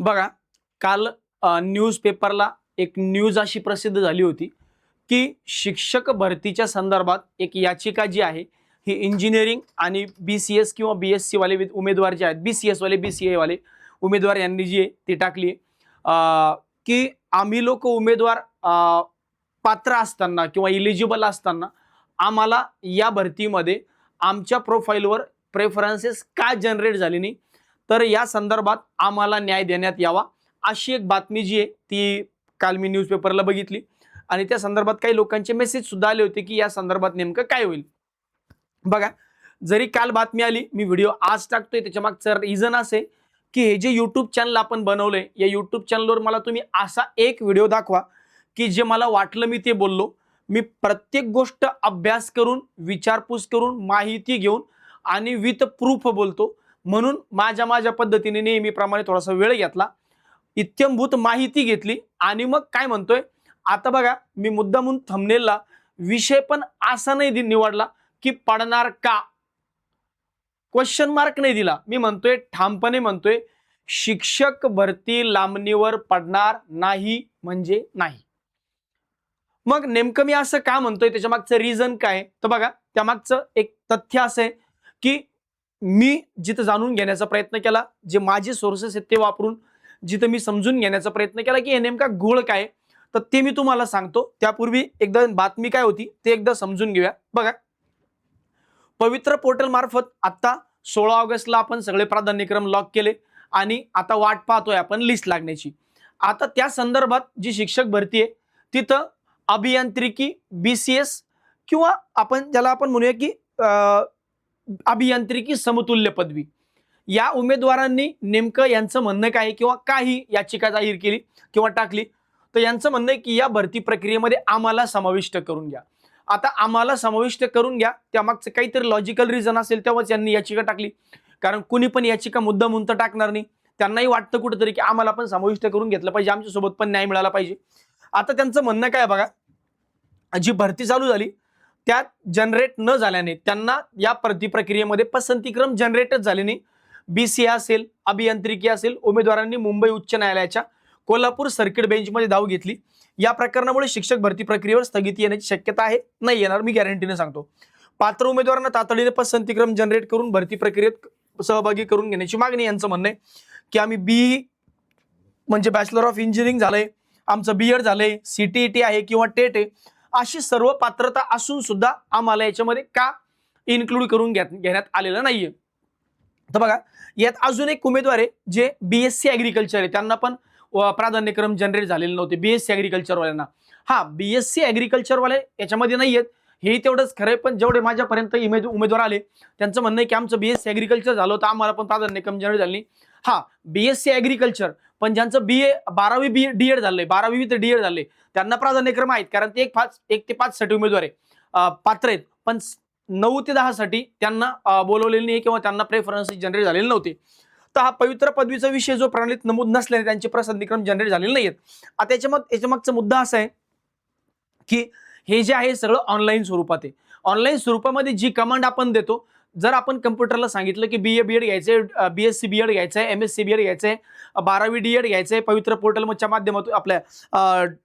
बघा, काल न्यूजपेपरला एक न्यूज अशी प्रसिद्ध झाली होती, की शिक्षक भरतीच्या संदर्भात एक याचिका जी आहे, ही इंजिनिअरिंग आणि बी-सी-एस किंवा बी-एस-सी वाले उमेदवार जे आहेत, बी-सी-एस वाले, बी-सी-ए वाले उमेदवार यांनी जी आहे ती टाकली आहे, की आम्ही लोक उमेदवार पात्र असताना किंवा इलिजिबल असताना आम्हाला या भरतीमध्ये आमच्या प्रोफाईलवर प्रेफरन्सेस का जनरेट झाली नाही, तर या संदर्भात आम्हाला न्याय देण्यात यावा, अशी एक बातमी जी आहे ती काल मी न्यूजपेपरला बघितली आणि त्या संदर्भात काही लोकांचे मेसेज सुद्धा आले होते, की या संदर्भात नेमकं काय होईल. बघा, जरी काल बातमी आली, मी व्हिडिओ आज टाकतोय, त्याच्या मागचं रिझन असे की हे जे युट्यूब चॅनल आपण बनवलंय, या युट्यूब चॅनलवर मला तुम्ही असा एक व्हिडिओ दाखवा की जे मला वाटलं मी ते बोललो. मी प्रत्येक गोष्ट अभ्यास करून, विचारपूस करून, माहिती घेऊन आणि विथ प्रूफ बोलतो. म्हणून माझ्या पद्धतीने नेहमीप्रमाणे थोडासा वेळ घेतला, इत्यंभूत माहिती घेतली आणि मग काय म्हणतोय. आता बघा, मी मुद्दामून थंबनेलला विषय पण असा नाही निवडला की पडणार का, क्वेश्चन मार्क नाही दिला. मी म्हणतोय, ठामपणे म्हणतोय, शिक्षक भरती लांबणीवर पडणार नाही म्हणजे नाही. मग नेमकं मी असं का म्हणतोय, त्याच्या मागचं रिझन काय, तर बघा, त्यामागचं एक तथ्य असं आहे की मी जिथं जाणून घेण्याचा प्रयत्न केला, जे माझे सोर्सेस आहेत ते वापरून जिथं मी समजून घेण्याचा प्रयत्न केला की हे नेमका घोळ काय, तर ते मी तुम्हाला सांगतो. त्यापूर्वी एकदा बातमी काय होती ते एकदा समजून घेऊया. बघा, पवित्र पोर्टल मार्फत आता 16 ऑगस्टला आपण सगळे प्राधान्यक्रम लॉक केले आणि आता वाट पाहतोय आपण लिस्ट लागण्याची. आता त्या संदर्भात जी शिक्षक भरती आहे तिथं अभियांत्रिकी, बी-सी-एस किंवा आपण ज्याला आपण म्हणूया की अभियांत्रिकी समतुल्य पदवी, या उमेदवारांनी नेमकं यांचं म्हणणं काय किंवा काही याचिका जाहीर केली किंवा टाकली, तर यांचं म्हणणं आहे की या भरती प्रक्रियेमध्ये आम्हाला समाविष्ट करून घ्या. आता आम्हाला समाविष्ट करून घ्या, त्यामागचं काहीतरी लॉजिकल रिझन असेल तेव्हाच यांनी याचिका टाकली. कारण कुणी पण याचिका मुद्दा म्हणून तर टाकणार नाही. त्यांनाही वाटतं कुठेतरी की आम्हाला पण समाविष्ट करून घेतलं पाहिजे, आमच्यासोबत पण न्याय मिळाला पाहिजे. आता त्यांचं म्हणणं काय बघा, जी भरती चालू झाली त्यात जनरेट न झाल्याने त्यांना या भरती प्रक्रियेमध्ये पसंतीक्रम जनरेटच झाले नाही. बी-सी-ए असेल, अभियांत्रिकी असेल, उमेदवारांनी मुंबई उच्च न्यायालयाच्या कोल्हापूर सर्किट बेंचमध्ये धाव घेतली. या प्रकरणामुळे शिक्षक भरती प्रक्रियेवर स्थगिती येण्याची शक्यता आहे, नाही येणार, मी गॅरंटीने सांगतो. पात्र उमेदवारांना तातडीने पसंतीक्रम जनरेट करून भरती प्रक्रियेत सहभागी करून घेण्याची मागणी यांचं म्हणणं आहे की आम्ही बी म्हणजे बॅचलर ऑफ इंजिनिअरिंग झालंय, आमचं बी-एड झालंय, CTET आहे किंवा टेट आहे, अशी सर्व पात्रता असून सुद्धा आम्हाला याच्यामध्ये का इन्क्लूड करून घेण्यात आलेलं नाहीये. तर बघा, यात अजून एक उमेदवार आहे जे BSc ऍग्रिकल्चर आहे, त्यांना पण प्राधान्यक्रम जनरेट झालेले नव्हते. BSc ऍग्रिकल्चर वाल्यांना, हा BSc ऍग्रिकल्चर वाले याच्यामध्ये नाहीयेत, हे तेवढंच खरंय. पण जेवढे माझ्यापर्यंत उमेदवार आले त्यांचं म्हणणं आहे की आमचं BSc ऍग्रिकल्चर झालं होतं, आम्हाला पण प्राधान्यक्रम जनरेट झाली. हा, BSc ऍग्रिकल्चर, पण ज्यांचं BA 12वी D.Ed झालंय, 12वी ते D.Ed झाले, त्यांना प्राधान्यक्रम आहेत. कारण ते 1 ते 5 साठी उमेदवार आहे, पात्र आहेत, पण 9 ते 10 साठी त्यांना बोलवलेलं नाही किंवा त्यांना प्रेफरन्स जनरेट झालेले नव्हते. तर हा पवित्र पदवीचा विषय जो प्रणालीत नमूद नसल्याने त्यांचे पसंतीक्रम जनरेट झालेले नाहीयेत. आता याच्या मागचा मुद्दा असा आहे की हे जे आहे सगळं ऑनलाईन स्वरूपात आहे. ऑनलाईन स्वरूपामध्ये जी कमांड आपण देतो, जर आपण कम्प्युटरला सांगितलं की BA B.Ed घ्यायचंय, BSc B.Ed घ्यायचंय, MSc B.Ed घ्यायचंय, 12वी D.Ed घ्यायचंय, पवित्र पोर्टलच्या माध्यमातून आपल्या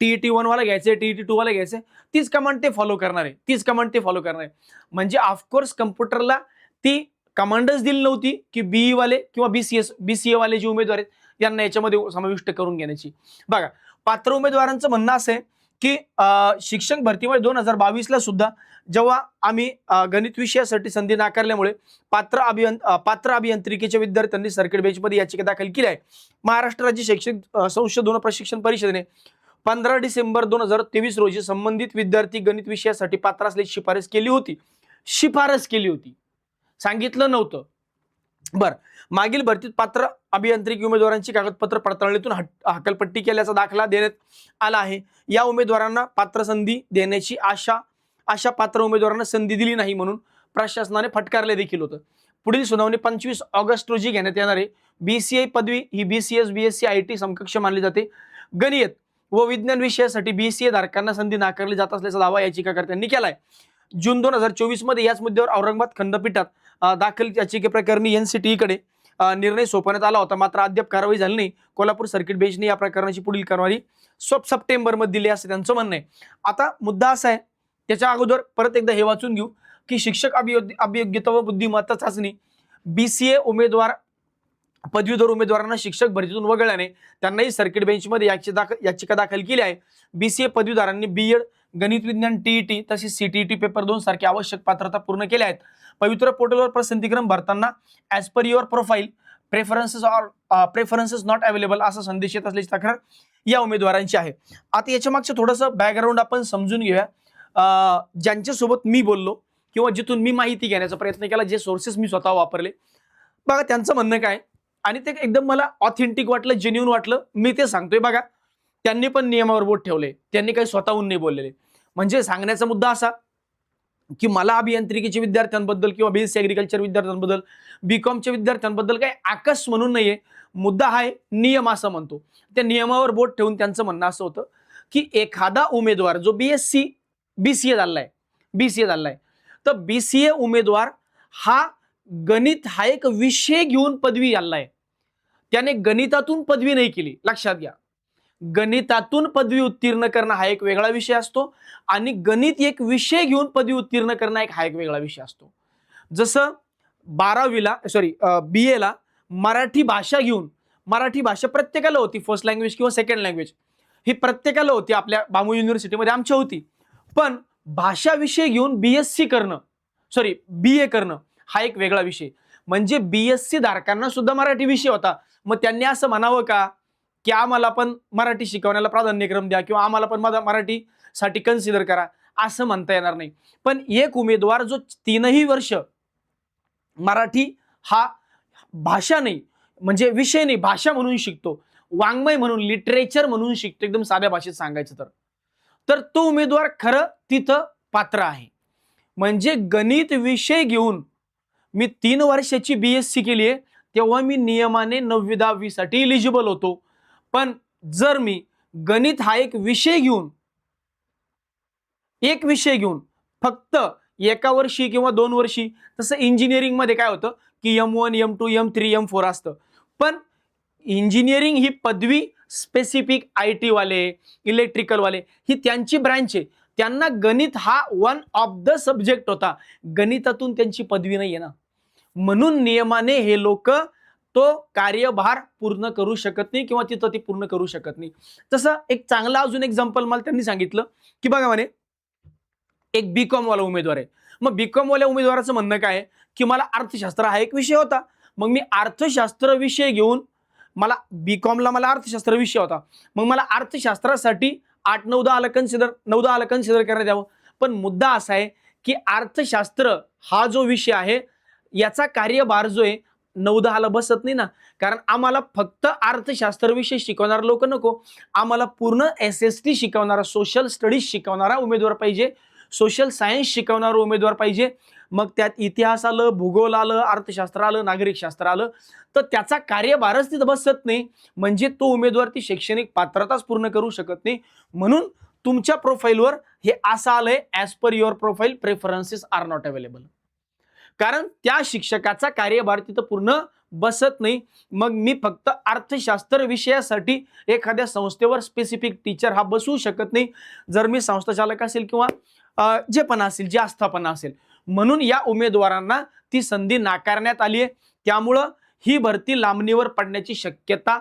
TET 1 वाला घ्यायचंय, TET 2 वाला घ्यायचंय, तीच कमांड ते फॉलो करणार आहे. म्हणजे ऑफकोर्स कम्प्युटरला ती कमांडच दिली नव्हती की BE वाले किंवा BCA वाले जे उमेदवार आहेत यांना याच्यामध्ये समाविष्ट करून घेण्याची. बघा, पात्र उमेदवारांचं म्हणणं असं आहे की शिक्षक भरतीमध्ये 2022ला सुद्धा जेव्हा आम्ही गणित विषयासाठी संधी नाकारल्यामुळे पात्र अभियांत्रिकीच्या विद्यार्थ्यांनी सर्किट बेंचमध्ये याचिका दाखल केली आहे. महाराष्ट्र राज्य शैक्षणिक संशोधन प्रशिक्षण परिषदेने 15 डिसेंबर 2023 रोजी संबंधित विद्यार्थी गणित विषयासाठी पात्र असल्याची शिफारस केली होती, सांगितलं नव्हतं. बर, मागील भरतीत पात्र अभियांत्रिकी उमेदवारांची कागदपत्र पडताळणीतून हकालपट्टी केल्याचा दाखला देण्यात आला आहे. या उमेदवारांना पात्र संधी देण्याची अशा पात्र उमेदवारांना संधी दिली नाही म्हणून प्रशासनाने फटकारले देखील होतं. पुढील सुनावणी 25 ऑगस्ट रोजी घेण्यात येणार आहे. BCI पदवी ही BCS, BSc, IT समकक्ष मानली जाते. गणित व विज्ञान विषयासाठी BCA धारकांना संधी नाकारली जात असल्याचा दावा याचिकाकर्त्यांनी केलाय. जून 2024 मध्ये याच मुद्द्यावर औरंगाबाद खंडपीठात दाखल याचिकेप्रकरणी NCTE कडे निर्णय सोपवण्यात आला होता, मात्र अद्याप कारवाई झाली नाही. कोल्हापूर सर्किट बेंचने या प्रकरणाची पुढील कारवाई सप्टेंबरमध्ये दिली असं त्यांचं म्हणणं आहे. आता मुद्दा असा आहे, त्याच्या अगोदर परत एकदा हे वाचून घेऊ की शिक्षक अभियोग्यता व बुद्धिमत्ता चाचणी BCA उमेदवार पदवीधर उमेदवारांना शिक्षक भरतीतून वगळल्याने त्यांनाही सर्किट बेंचमध्ये याचिका दाखल केली आहे. BCA पदवीधरांनी B.Ed गणित विज्ञान TET तसेच CTET पेपर 2 सारखे आवश्यक पात्रता पूर्ण केल्या आहेत. पवित्र पोर्टलवर प्रसिद्धीक्रम भरताना as per your profile preferences not available असा संदेश येत असल्याची तक्रार या उमेदवारांची आहे. आता याच्या मागचं थोडंसं बॅकग्राऊंड आपण समजून घेऊया. ज्यांच्यासोबत मी बोललो किंवा जिथून मी माहिती घेण्याचा प्रयत्न केला, जे सोर्सेस मी स्वतः वापरले, बघा त्यांचं म्हणणं काय आणि ते एकदम मला ऑथेंटिक वाटलं, जेन्युइन वाटलं, मी ते सांगतोय. बघा त्यांनी पण नियमावर बोट ठेवले, त्यांनी काही स्वतःहून नाही बोललेले. म्हणजे सांगण्याचा मुद्दा असा की मला अभियांत्रिकीच्या विद्यार्थ्यांबद्दल किंवा BSc ॲग्रिकल्चर विद्यार्थ्यांबद्दल, BComच्या विद्यार्थ्यांबद्दल काही आकस म्हणून नाहीये. मुद्दा हा आहे नियम असं म्हणतो. त्या नियमावर बोट ठेवून त्यांचं म्हणणं असं होतं की एखादा उमेदवार जो BCA झालाय तर BCA उमेदवार हा गणित हा एक विषय घेऊन पदवी आणलाय. त्याने गणितातून पदवी नाही केली, लक्षात घ्या. गणितातून पदवी उत्तीर्ण करणं हा एक वेगळा विषय असतो आणि गणित एक विषय घेऊन पदवी उत्तीर्ण करणं हा एक वेगळा विषय असतो. जसं 12वीला BA ला मराठी भाषा घेऊन, मराठी भाषा प्रत्येकाला होती, फर्स्ट लँग्वेज किंवा सेकंड लँग्वेज ही प्रत्येकाला होती, आपल्या बांबू युनिव्हर्सिटीमध्ये आमच्या होती. पण भाषा विषय घेऊन BA करणं हा एक वेगळा विषय. म्हणजे BSc धारकांना सुद्धा मराठी विषय होता. मग त्यांनी असं म्हणावं का की आम्हाला पण मराठी शिकवण्याला प्राधान्यक्रम द्या किंवा आम्हाला पण मराठीसाठी कन्सिडर करा, असं म्हणता येणार नाही. पण एक उमेदवार जो 3ही वर्ष मराठी हा भाषा नाही म्हणजे विषय नाही भाषा म्हणून शिकतो, वाङ्मय म्हणून, लिटरेचर म्हणून शिकतो, एकदम साध्या भाषेत सांगायचं तर तो उमेदवार खरं तिथं पात्र आहे. म्हणजे गणित विषय घेऊन मी 3 वर्षाची BSc केली आहे, तेव्हा मी नियमाने 9वी 10वी साठी इलिजिबल होतो. पण जर मी गणित हा एक विषय घेऊन फक्त एका वर्षी किंवा 2 वर्षी, तसं इंजिनिअरिंग मध्ये काय होतं की M1 M2 M3 M4 असतं. पण इंजिनिअरिंग ही पदवी स्पेसिफिक IT वाले, इलेक्ट्रिकल वाले ही त्यांची ब्रँच आहे. त्यांना गणित हा वन ऑफ द सब्जेक्ट होता. गणितातून त्यांची पदवी नाहीये ना. म्हणून नियमाने हे लोक तो कार्यभार पूर्ण करू शकत नाही किंवा तिथं ते पूर्ण करू शकत नाही. तसं एक चांगला अजून एक्झाम्पल मला त्यांनी सांगितलं की बघा म्हणे एक BCom वाला उमेदवार आहे. मग BCom वाल्या उमेदवाराचं म्हणणं काय आहे की मला अर्थशास्त्र हा एक विषय होता. मग मी अर्थशास्त्र विषय घेऊन मला BComला मला अर्थशास्त्र विषय होता. मग मला अर्थशास्त्रासाठी 8 9 10 कन्सिडर करण्यात यावं. पण मुद्दा असा आहे की अर्थशास्त्र हा जो विषय आहे याचा कार्यभार जो आहे 9 10 बसत नाही ना. कारण आम्हाला फक्त अर्थशास्त्र विषय शिकवणारा लोक नको, आम्हाला पूर्ण SST शिकवणारा, सोशल स्टडीज शिकवणारा उमेदवार पाहिजे, सोशल सायन्स शिकवणारा उमेदवार पाहिजे. मग त्यात इतिहास आलं, भूगोल आलं, अर्थशास्त्र आलं, नागरिकशास्त्र आलं, तर त्याचा कार्यभारच तिथं बसत नाही. म्हणजे तो उमेदवार ती शैक्षणिक पात्रताच पूर्ण करू शकत नाही. म्हणून तुमच्या प्रोफाईलवर हे असं आलंय as per your profile preferences are not available. कारण त्या शिक्षकाचा कार्यभार तिथं पूर्ण बसत नाही. मग मी फक्त अर्थशास्त्र विषयासाठी एखाद्या संस्थेवर स्पेसिफिक टीचर हा बसवू शकत नाही, जर मी संस्थाचालक असेल किंवा जे पण असेल, जे आस्थापना असेल. म्हणून या उमेदवारांना ती संधी नाकारण्यात आली आहे. त्यामुळं ही भरती लांबणीवर पडण्याची शक्यता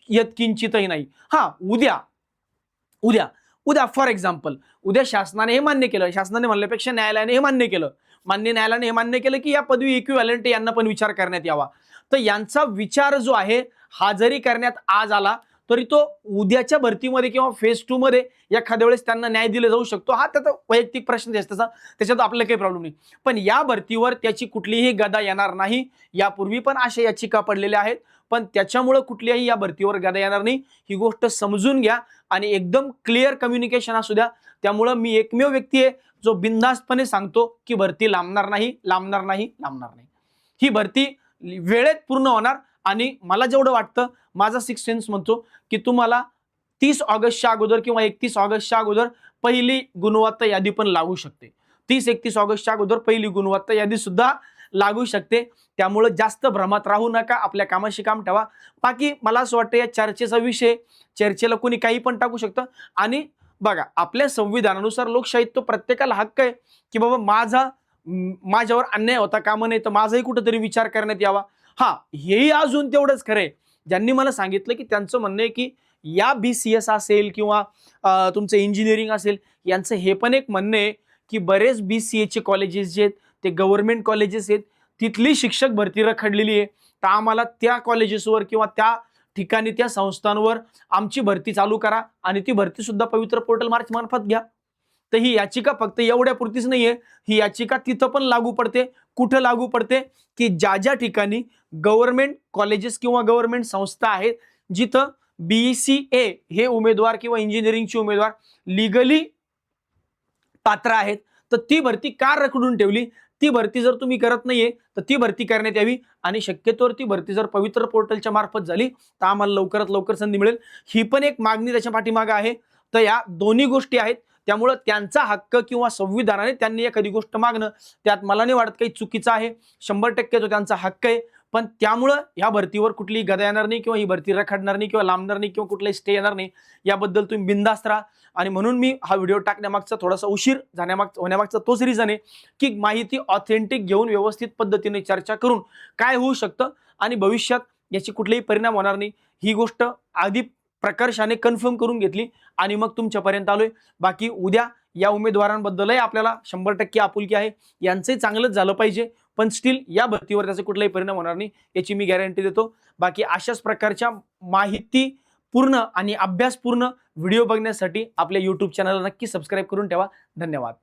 यत्किंचितही नाही. उद्या फॉर एक्झाम्पल उद्या शासनाने हे मान्य केलं, शासनाने म्हणल्यापेक्षा न्यायालयाने हे मान्य केलं, न्यायालयाने हे मान्य केलं की या पदवी इक्विव्हॅलंट यांना पण विचार करण्यात यावा. तर यांचा विचार जो आहे हा जरी करण्यात आज आला तरी तो उद्याच्या भरतीमध्ये किंवा फेज 2 मध्ये एखाद्या वेळेस त्यांना न्याय दिला जाऊ शकतो. हा त्याचा वैयक्तिक प्रश्न आहे, त्याच्यात आपल्याला काही प्रॉब्लेम नाही. पण या भरतीवर त्याची कुठलीही गदा येणार नाही. यापूर्वी पण अशा याचिका पडलेल्या आहेत, पण त्याच्यामुळे कुठल्याही या भरतीवर गदा येणार नाही. ही गोष्ट समजून घ्या आणि एकदम क्लिअर कम्युनिकेशन असू द्या. त्यामुळं मी एकमेव व्यक्ती आहे जो बिनधास्तपणे सांगतो की भरती लांबणार नाही. ही भरती वेळेत पूर्ण होणार. आणि मला जेवढं वाटतं, माझा सिक्स सेन्स म्हणतो की तुम्हाला 30 ऑगस्टच्या अगोदर किंवा 31 ऑगस्टच्या अगोदर पहिली गुणवत्ता यादी पण लागू शकते. 30-31 ऑगस्टच्या अगोदर पहिली गुणवत्ता यादी सुद्धा लागू शकते. त्यामुळे जास्त भ्रमात राहू नका, आपल्या कामाशी काम ठेवा. बाकी मला असं वाटतं या चर्चेचा विषय, चर्चेला कोणी काही पण टाकू शकतं. आणि बघा, आपल्या संविधानानुसार लोकशाहीत तो प्रत्येकाला हक्क आहे की बाबा माझ्यावर अन्याय होता कामा नये, तर माझाही कुठेतरी विचार करण्यात यावा. हा, हेही अजून तेवढंच खरंय, ज्यांनी मला सांगितलं की त्यांचं म्हणणं आहे की या BCS असेल किंवा तुमचं इंजिनिअरिंग असेल, यांचं हे पण एक म्हणणं आहे की बरेच BCA चे कॉलेजेस जे आहेत ते गव्हर्नमेंट कॉलेजेस आहेत, तिथली शिक्षक भरती रखडलेली आहे. तर आम्हाला त्या कॉलेजेसवर किंवा त्या ठिकाणी त्या संस्थांवर आमची भरती चालू करा आणि ती भरती सुद्धा पवित्र पोर्टल मार्च मार्फत घ्या. तर ही याचिका फक्त एवढ्यापुरतीच नाहीये, ही याचिका तिथं पण लागू पडते. कुठं लागू पडते? की ज्या ज्या ठिकाणी गव्हर्नमेंट कॉलेजेस किंवा गव्हर्नमेंट संस्था आहेत, जिथं BCA हे उमेदवार किंवा इंजिनिअरिंगचे उमेदवार लिगली पात्र आहेत, तर ती भरती का रखडून ठेवली? ती भरती जर तुम्ही करत नाहीये, तर ती भरती करण्यात यावी. आणि शक्यतोवर ती भरती जर पवित्र पोर्टलच्या मार्फत झाली, तर आम्हाला लवकरात लवकर संधी मिळेल. ही पण एक मागणी त्याच्या पाठीमागे आहे. तर या दोन्ही गोष्टी आहेत. त्यामुळं त्यांचा हक्क किंवा संविधानाने त्यांनी एखादी गोष्ट मागणं, त्यात मला नाही वाटत काही चुकीचं आहे. 100% तो त्यांचा हक्क आहे. पण त्यामुळं ह्या भरतीवर कुठलीही गदा येणार नाही किंवा ही भरती रखडणार नाही किंवा लांबणार नाही किंवा कुठलाही स्टे येणार नाही. याबद्दल तुम्ही बिनधास्त राहा. आणि म्हणून मी हा व्हिडिओ टाकण्यामागचा थोडासा उशीर होण्यामागचा तोच रिझन आहे की माहिती ऑथेंटिक घेऊन व्यवस्थित पद्धतीने चर्चा करून काय होऊ शकतं आणि भविष्यात याचे कुठलेही परिणाम होणार नाही, ही गोष्ट आधी प्रकर्षाने कन्फर्म करून घेतली आणि मग तुमच्यापर्यंत आलोय. बाकी उद्या या उमेदवारांबद्दलही आपल्याला 100% आपुलकी आहे. यांचंही चांगलंच झालं पाहिजे, पण स्टील या भरतीवर त्याचा कुठलाही परिणाम होणार नाही, याची मी गॅरंटी देतो. बाकी अशाच प्रकारच्या माहिती पूर्ण आणि अभ्यासपूर्ण व्हिडिओ बघण्यासाठी आपल्या YouTube चॅनलला नक्की सबस्क्राईब करून ठेवा. धन्यवाद.